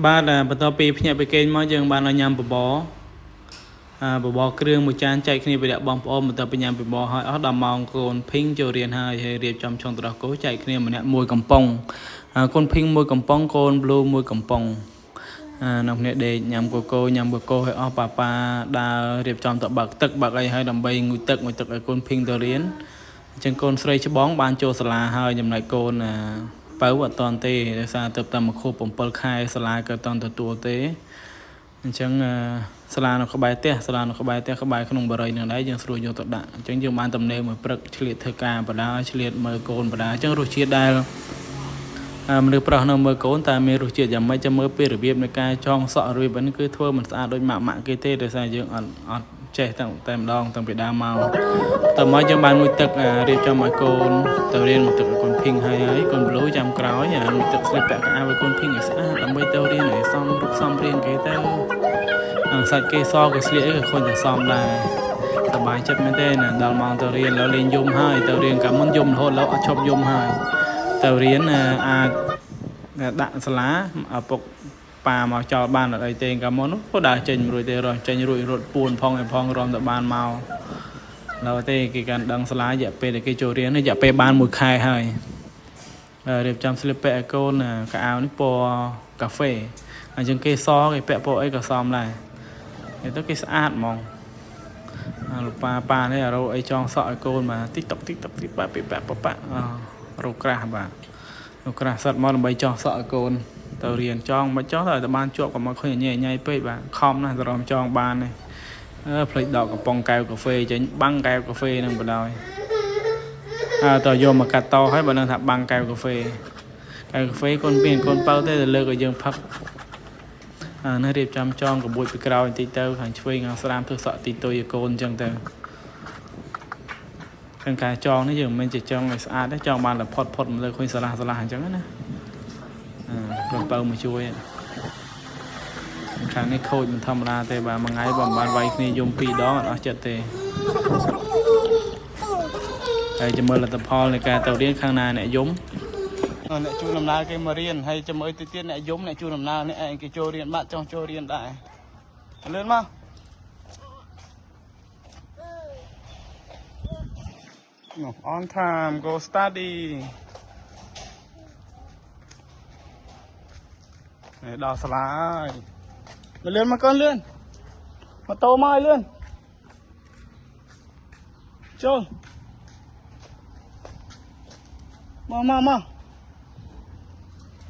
បាទបន្ទាប់ពីភ្ញាក់ពីគេងមកយើងបានឲ្យញ៉ាំបបរបបរគ្រឿងមួយចានចែកគ្នាពីអ្នកបងប្អូនបន្ទាប់ពីញ៉ាំបបរហើយអស់ដល់ម៉ោងកូនភីងចូលរៀនហើយរៀបចំឆុងត្រោះគោចែកគ្នាម្នាក់មួយកំប៉ុងកូនភីងមួយកំប៉ុងកូនប្លូមួយកំប៉ុងនៅគ្នាដេកញ៉ាំកូកូឲ្យអស់ប៉ាដើររៀបចំទៅបាក់ទឹកបាក់អីហើយដើម្បីងូតទឹកឲ្យកូនភីងទៅរៀនអញ្ចឹងកូនស្រីច្បងបានចូលសាលាហើយចំណែកកូនបើអត់តន់ទេដោយសារទៅតាមខួប7ខែសាលាក៏តន់ទទួលទេអញ្ចឹងសាលានៅក្បែរផ្ទះក្បែរក្នុងបរិយានឹងដែរយើងស្រួលយកទៅដាក់អញ្ចឹងយើងបានតំណេមួយព្រឹកឆ្លៀតធ្វើការបដាឆ្លៀតមើលកូនបដាអញ្ចឹងរសជាតិដែលមនុស្សប្រុសនៅមើលកូនតែមានរសជាតិយ៉ាងម៉េចចាំមើលពីរបៀបនៃការចងសក់របៀបនេះគឺធ្វើមិនស្អាតដូចម៉ាក់គេទេដោយសារយើងអត់ចេះតែម្ដងតាំងពីដើមមកតើមកយើងបានមួយទឹករៀបចំឲ្យកូនទៅរៀនមួយទឹកឲ្យកូនភីងហើយកូនប្លូចាំក្រោយមួយទឹកស្លៀកពាក់កៅអៅឲ្យកូនភីងឲ្យស្អាតដើម្បីទៅរៀនឲ្យសមរូបសមរៀនគេទៅសាច់គេសគេស្លៀកអីក៏ឃើញតែសមដែរសប្បាយចិត្តមែនទេណាដល់ម៉ោងទៅរៀនแล้วលេងយំហើយទៅរៀនកាលមុនយំរហូតแล้วអត់ឈប់យំហើយទៅរៀនអាចដាក់សាលាឪពុកប៉ាមកចោលបានអត់អីទេកាលមុននោះក៏ដើរចេញរួចទេចេញរួចរត់ពួនផងរំទៅបានមកដល់ទេគេកាន់ដឹងសាលារយៈពេលដែលគេចូលរៀននេះរយៈពេលបាន1ខែហើយរៀបចំស្លៀកពាក់ឲ្យកូនកៅអៅនេះពណ៌កាហ្វេអញ្ចឹងគេសគេពាក់ពណ៌អីក៏សមដែរនិយាយទៅគេស្អាតហ្មងលោកប៉ានេះរកអីចងសក់ឲ្យកូនបាទទីតុកប៉ាពីប៉ារកក្រាស់បាទរកក្រាស់សិតមកដើម្បីចងសក់ឲ្យកូនទៅរៀនចងមិនចងតែបានជាប់ក៏មកឃើញញ៉ៃពេកបាទខំណាស់ទៅរំចងបាននេះផ្លេចដកកំប៉ុងកែវកាហ្វេចេញបាំងកែវកាហ្វេនឹងបណ្ដោយតើយកមកកាត់តហើយបើនឹងថាបាំងកែវកាហ្វេកូនមានកូនបើទេលើកឲ្យយើងផឹកនេះរៀបចំចងកបួចពីក្រោយបន្តិចទៅខាងឆ្វេងខាងស្រាមធ្វើសក់ទីទុយឲ្យកូនអញ្ចឹងទៅខាងការចងនេះយើងមិនចេះចងឲ្យស្អាតទេចងបានតែផុតមកលើឃើញស្រឡះអញ្ចឹងណាកូនបើមកជួយខាងនេះខូចមិនធម្មតាទេបាទមួយថ្ងៃបើមិនបានវាយគ្នាយំ2ដងអត់អស់ចិត្តទេហើយចាំមើលលទ្ធផលនៃការទៅរៀនខាងណាអ្នកយំអ្នកជួយដំណើរគេមករៀនហើយចាំមើលទៅទៀតអ្នកយំអ្នកជួយដំណើរនេះឯងគេចូលរៀនបាត់ចង់ចូលរៀនដែរលឿនមកon time go study ដល់សាលាហើយលឿនមកកូនលឿនម៉ូតូមកឲ្យលឿនចូលមក